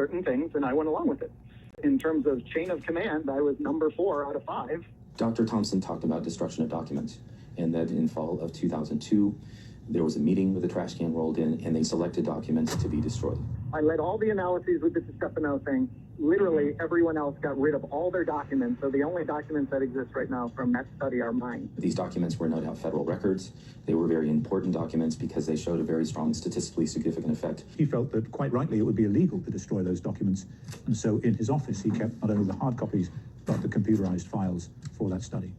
certain things, and I went along with it. In terms of chain of command, I was number 4 out of 5. Dr. Thompson talked about destruction of documents, and that in fall of 2002, there was a meeting with a trash can rolled in, and they selected documents to be destroyed. I led all the analyses with the Stefano thing. Literally, everyone else got rid of all their documents, so the only documents that exist right now from that study are mine. These documents were no doubt federal records. They were very important documents because they showed a very strong statistically significant effect. He felt that, quite rightly, it would be illegal to destroy those documents, and so in his office he kept not only the hard copies, but the computerized files for that study.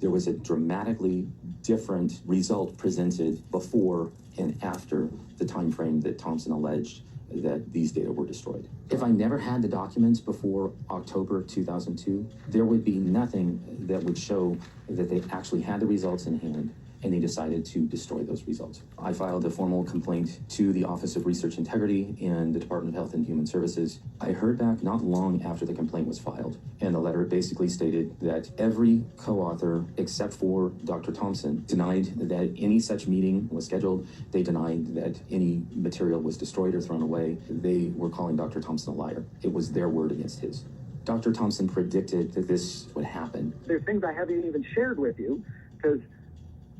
There was a dramatically different result presented before and after the time frame that Thompson alleged that these data were destroyed. If I never had the documents before October 2002, there would be nothing that would show that they actually had the results in hand and they decided to destroy those results. I filed a formal complaint to the Office of Research Integrity and the Department of Health and Human Services. I heard back not long after the complaint was filed, and the letter basically stated that every co-author except for Dr. Thompson denied that any such meeting was scheduled. They denied that any material was destroyed or thrown away. They were calling Dr. Thompson a liar. It was their word against his. Dr. Thompson predicted that this would happen. There's things I haven't even shared with you because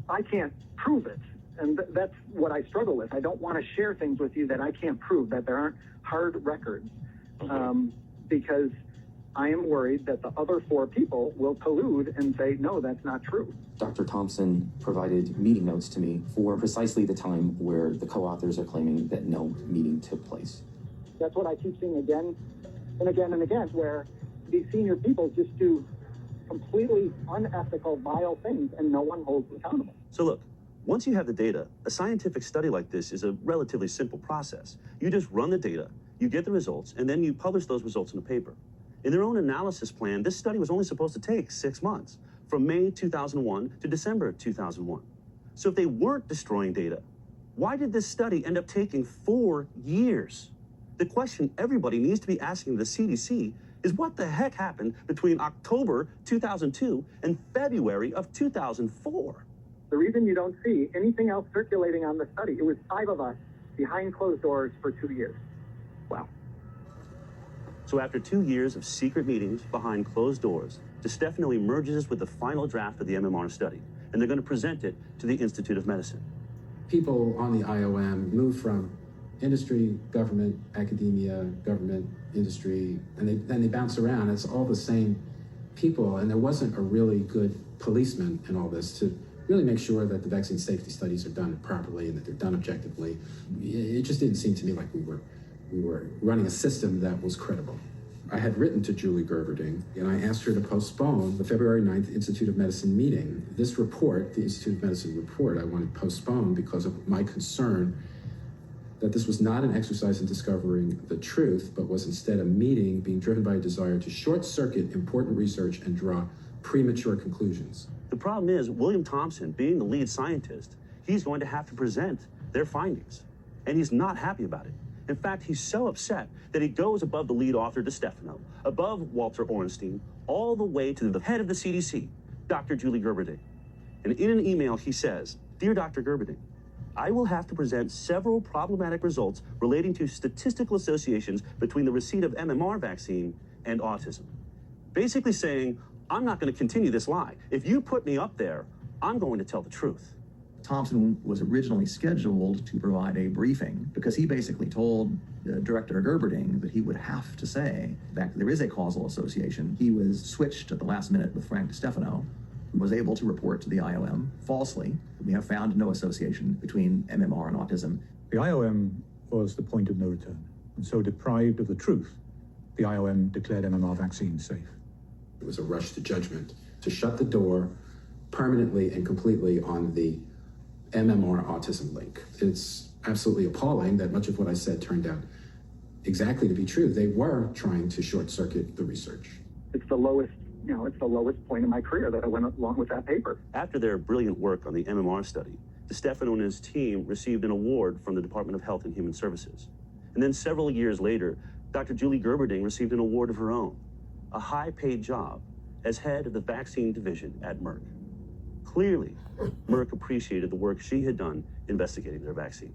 I can't prove it. And that's what I struggle with. I don't want to share things with you that I can't prove, that there aren't hard records, because I am worried that the other 4 people will collude and say, no, that's not true. Dr. Thompson provided meeting notes to me for precisely the time where the co-authors are claiming that no meeting took place. That's what I keep seeing again and again and again, where these senior people just do completely unethical, vile things, and no one holds them accountable. So look, once you have the data, a scientific study like this is a relatively simple process. You just run the data, you get the results, and then you publish those results in a paper. In their own analysis plan, this study was only supposed to take 6 months, from May 2001 to December 2001. So if they weren't destroying data, why did this study end up taking 4 years? The question everybody needs to be asking the CDC is what the heck happened between October 2002 and February of 2004? The reason you don't see anything else circulating on the study, it was 5 of us behind closed doors for 2 years. Wow. So after 2 years of secret meetings behind closed doors, DeStefano emerges with the final draft of the MMR study, and they're going to present it to the Institute of Medicine. People on the IOM move from industry, government, academia, government, industry, and then they bounce around. It's all the same people, and there wasn't a really good policeman in all this to really make sure that the vaccine safety studies are done properly and that they're done objectively. It just didn't seem to me like we were running a system that was credible. I had written to Julie Gerberding, and I asked her to postpone the February 9th Institute of Medicine meeting. This report, the Institute of Medicine report, I wanted postponed because of my concern that this was not an exercise in discovering the truth, but was instead a meeting being driven by a desire to short-circuit important research and draw premature conclusions. The problem is, William Thompson, being the lead scientist, he's going to have to present their findings, and he's not happy about it. In fact, he's so upset that he goes above the lead author, DeStefano, above Walter Ornstein, all the way to the head of the CDC, Dr. Julie Gerberding. And in an email, he says, "Dear Dr. Gerberding, I will have to present several problematic results relating to statistical associations between the receipt of MMR vaccine and autism." Basically saying, I'm not going to continue this lie. If you put me up there, I'm going to tell the truth. Thompson was originally scheduled to provide a briefing because he basically told Director Gerberding that he would have to say that there is a causal association. He was switched at the last minute with Frank DeStefano, who was able to report to the IOM falsely that we have found no association between MMR and autism. The IOM was the point of no return, and so deprived of the truth, the IOM declared MMR vaccine safe. It was a rush to judgment to shut the door permanently and completely on the MMR autism link. It's absolutely appalling that much of what I said turned out exactly to be true. They were trying to short circuit the research. It's the lowest, it's the lowest point in my career that I went along with that paper. After their brilliant work on the MMR study, DeStefano and his team received an award from the Department of Health and Human Services. And then several years later, Dr. Julie Gerberding received an award of her own, a high-paid job as head of the vaccine division at Merck. Clearly, Merck appreciated the work she had done investigating their vaccine.